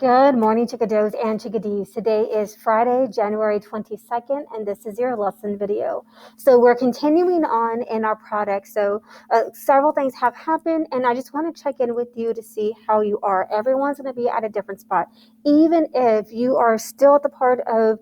Good morning, chickadoes and chickadees. Today is Friday, January 22nd, and this is your lesson video. So we're continuing on in our product. So several things have happened, and I just want to check in with you to see how you are. Everyone's going to be at a different spot. Even if you are still at the part of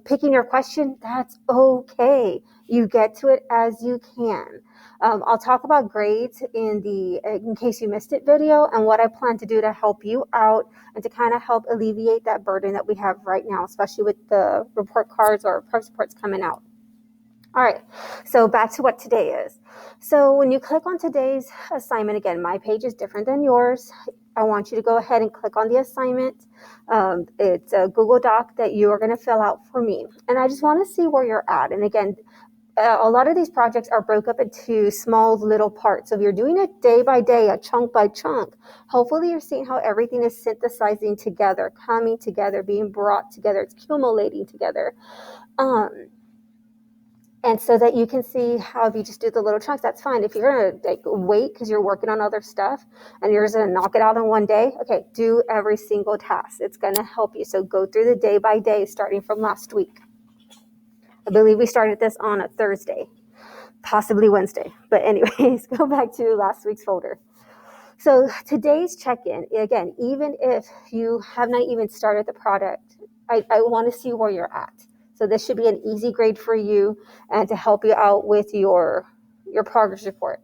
picking your question, that's okay. You get to it as you can. I'll talk about grades in case you missed it video and what I plan to do to help you out and to kind of help alleviate that burden that we have right now, especially with the report cards or progress reports coming out. All right, so back to what today is. So when you click on today's assignment, again, my page is different than yours. I want you to go ahead and click on the assignment. It's a Google Doc that you are going to fill out for me. And I just want to see where you're at. And again, a lot of these projects are broke up into small little parts. So if you're doing it day by day, a chunk by chunk, hopefully you're seeing how everything is synthesizing together, coming together, being brought together, it's accumulating together. And so that you can see how if you just do the little chunks, that's fine. If you're going to wait because you're working on other stuff and you're just going to knock it out in one day, okay, do every single task. It's going to help you. So go through the day by day starting from last week. I believe we started this on a Thursday, possibly Wednesday. But anyways, go back to last week's folder. So today's check-in, again, even if you have not even started the product, I want to see where you're at. So this should be an easy grade for you and to help you out with your progress report.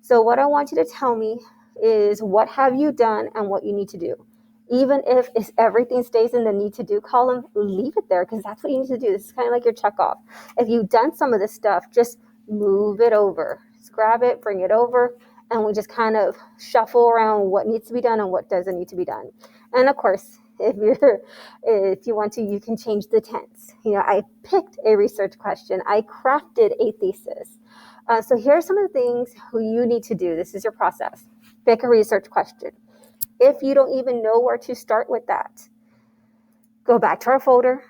So what I want you to tell me is what have you done and what you need to do. Even if everything stays in the need to do column, leave it there because that's what you need to do. This is kind of like your check off. If you've done some of this stuff, just move it over. Just grab it, bring it over, and we just kind of shuffle around what needs to be done and what doesn't need to be done. And of course, if you want to, you can change the tense. I picked a research question. I crafted a thesis. So here are some of the things you need to do. This is your process. Pick a research question. If you don't even know where to start with that, go back to our folder,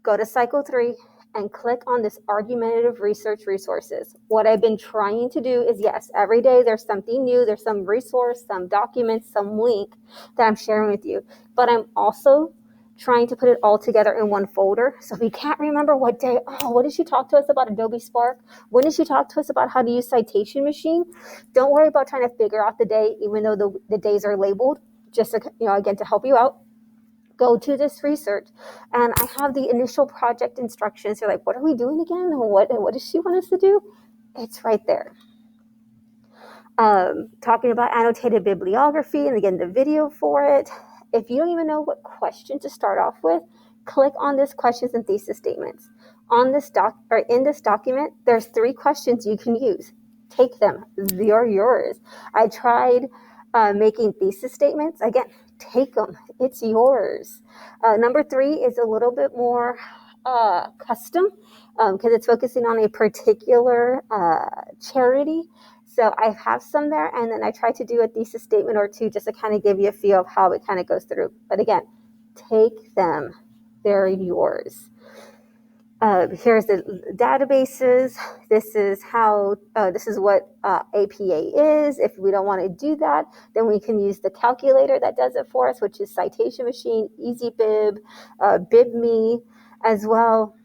go to cycle 3, and click on this argumentative research resources. What I've been trying to do is, yes, every day there's something new, there's some resource, some document, some link that I'm sharing with you, but I'm also trying to put it all together in one folder. So if you can't remember what day, what did she talk to us about Adobe Spark? When did she talk to us about how to use Citation Machine? Don't worry about trying to figure out the day, even though the days are labeled, just to, again, to help you out. Go to this research, and I have the initial project instructions. You're like, what are we doing again? What does she want us to do? It's right there. Talking about annotated bibliography, and again, the video for it. If you don't even know what question to start off with, click on this questions and thesis statements. On this in this document, there's 3 questions you can use. Take them. They're yours. I tried making thesis statements. Again, take them. It's yours. Number 3 is a little bit more custom because it's focusing on a particular charity. So I have some there, and then I try to do a thesis statement or 2 just to kind of give you a feel of how it kind of goes through. But again, take them. They're yours. Here's the databases. This is what APA is. If we don't want to do that, then we can use the calculator that does it for us, which is Citation Machine, EasyBib, BibMe, as well.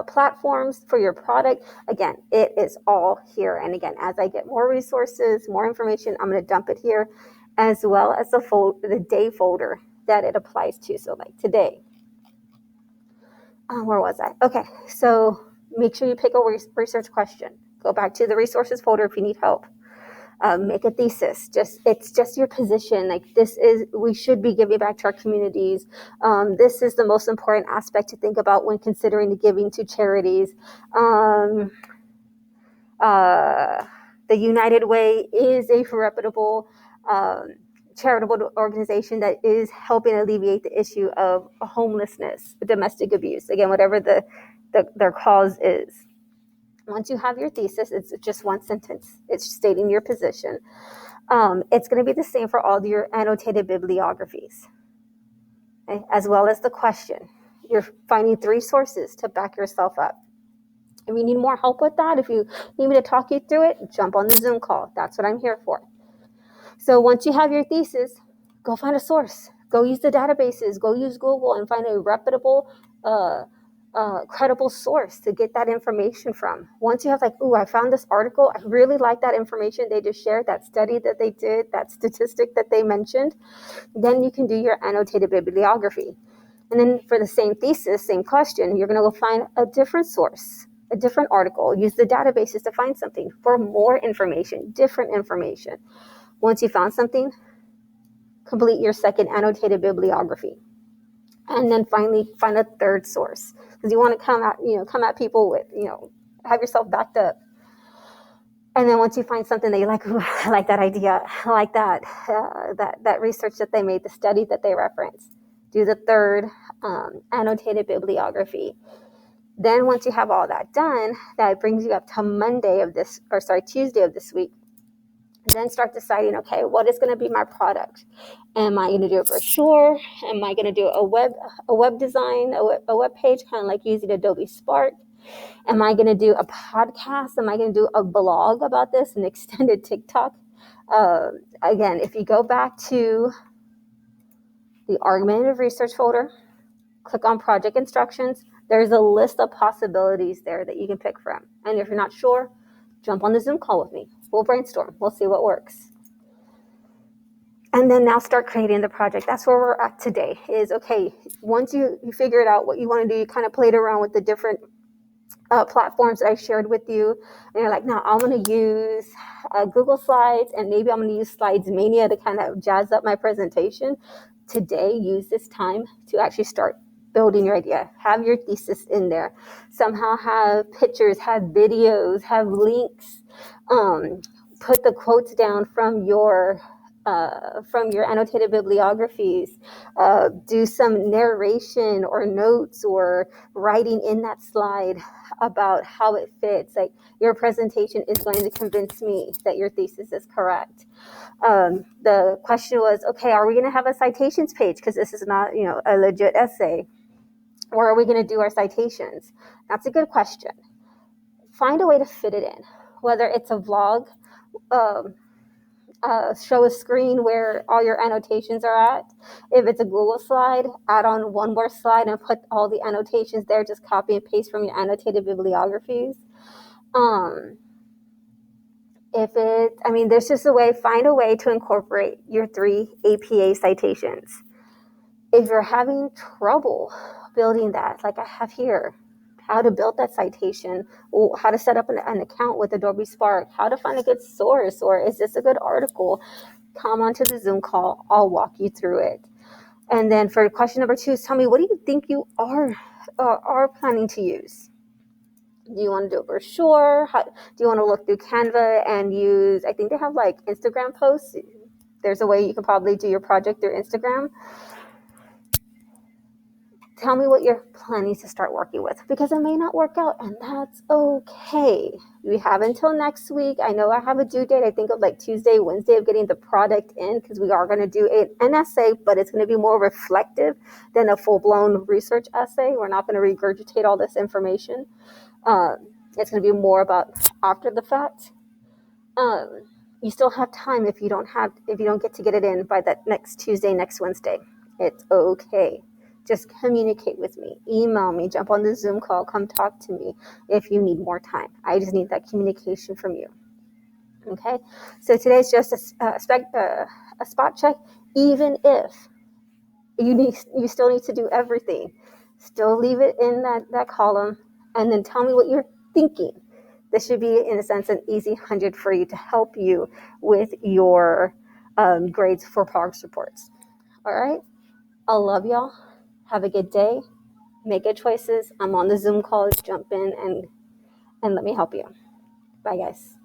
Platforms for your product. Again, it is all here. And again, as I get more resources, more information, I'm going to dump it here, as well as the day folder that it applies to. So like today. Where was I? Okay, so make sure you pick a research question. Go back to the resources folder if you need help. Make a thesis. It's just your position. Like we should be giving back to our communities. This is the most important aspect to think about when considering the giving to charities. The United Way is a reputable charitable organization that is helping alleviate the issue of homelessness, domestic abuse. Again, whatever their cause is. Once you have your thesis, it's just one sentence. It's stating your position. It's going to be the same for all your annotated bibliographies, okay? As well as the question. You're finding 3 sources to back yourself up. If you need more help with that, if you need me to talk you through it, jump on the Zoom call. That's what I'm here for. So once you have your thesis, go find a source. Go use the databases. Go use Google and find a reputable, credible source to get that information from. Once you have like, ooh, I found this article. I really like that information they just shared, that study that they did, that statistic that they mentioned. Then you can do your annotated bibliography. And then for the same thesis, same question, you're going to go find a different source, a different article. Use the databases to find something for more information, different information. Once you found something, complete your second annotated bibliography. And then finally find a third source, because you want to come at people with, have yourself backed up. And then once you find something that you like, ooh, I like that idea, I like that research that they made, the study that they referenced, do the third annotated bibliography. Then once you have all that done, that brings you up to Tuesday of this week. Then start deciding, okay, what is going to be my product? Am I going to do a brochure? Am I going to do a web design, a web page, kind of like using Adobe Spark? Am I going to do a podcast? Am I going to do a blog about this, an extended TikTok? Again, if you go back to the Argumentative Research folder, click on Project Instructions, there's a list of possibilities there that you can pick from. And if you're not sure, jump on the Zoom call with me. We'll brainstorm. We'll see what works. And then now start creating the project. That's where we're at today is, okay, once you figured out what you want to do, you kind of played around with the different platforms that I shared with you. And you're like, no, I'm going to use Google Slides, and maybe I'm going to use Slides Mania to kind of jazz up my presentation. Today, use this time to actually start building your idea. Have your thesis in there. Somehow have pictures, have videos, have links. Put the quotes down from your annotated bibliographies. Do some narration or notes or writing in that slide about how it fits. Like, your presentation is going to convince me that your thesis is correct. The question was, okay, are we going to have a citations page? Because this is not, a legit essay. Or are we going to do our citations? That's a good question. Find a way to fit it in, whether it's a vlog, show a screen where all your annotations are at. If it's a Google slide, add on one more slide and put all the annotations there. Just copy and paste from your annotated bibliographies. There's just find a way to incorporate your 3 APA citations. If you're having trouble building that, like I have here, how to build that citation, how to set up an account with Adobe Spark, how to find a good source, or is this a good article? Come onto the Zoom call. I'll walk you through it. And then for question number 2, tell me, what do you think you are planning to use? Do you want to do a brochure? Do you want to look through Canva and use, I think they have like Instagram posts. There's a way you can probably do your project through Instagram. Tell me what you're planning to start working with, because it may not work out, and that's okay. We have until next week. I know I have a due date, I think of like Tuesday, Wednesday, of getting the product in, because we are going to do an essay, but it's going to be more reflective than a full-blown research essay. We're not going to regurgitate all this information. It's going to be more about after the fact. You still have time if you don't get to get it in by that next Tuesday, next Wednesday. It's okay. Just communicate with me, email me, jump on the Zoom call, come talk to me if you need more time. I just need that communication from you. Okay, so today's just a spot check. Even if you still need to do everything, still leave it in that column, and then tell me what you're thinking. This should be, in a sense, an easy 100 for you to help you with your grades for progress reports. All right, I love y'all. Have a good day. Make good choices. I'm on the Zoom call. Jump in and let me help you. Bye, guys.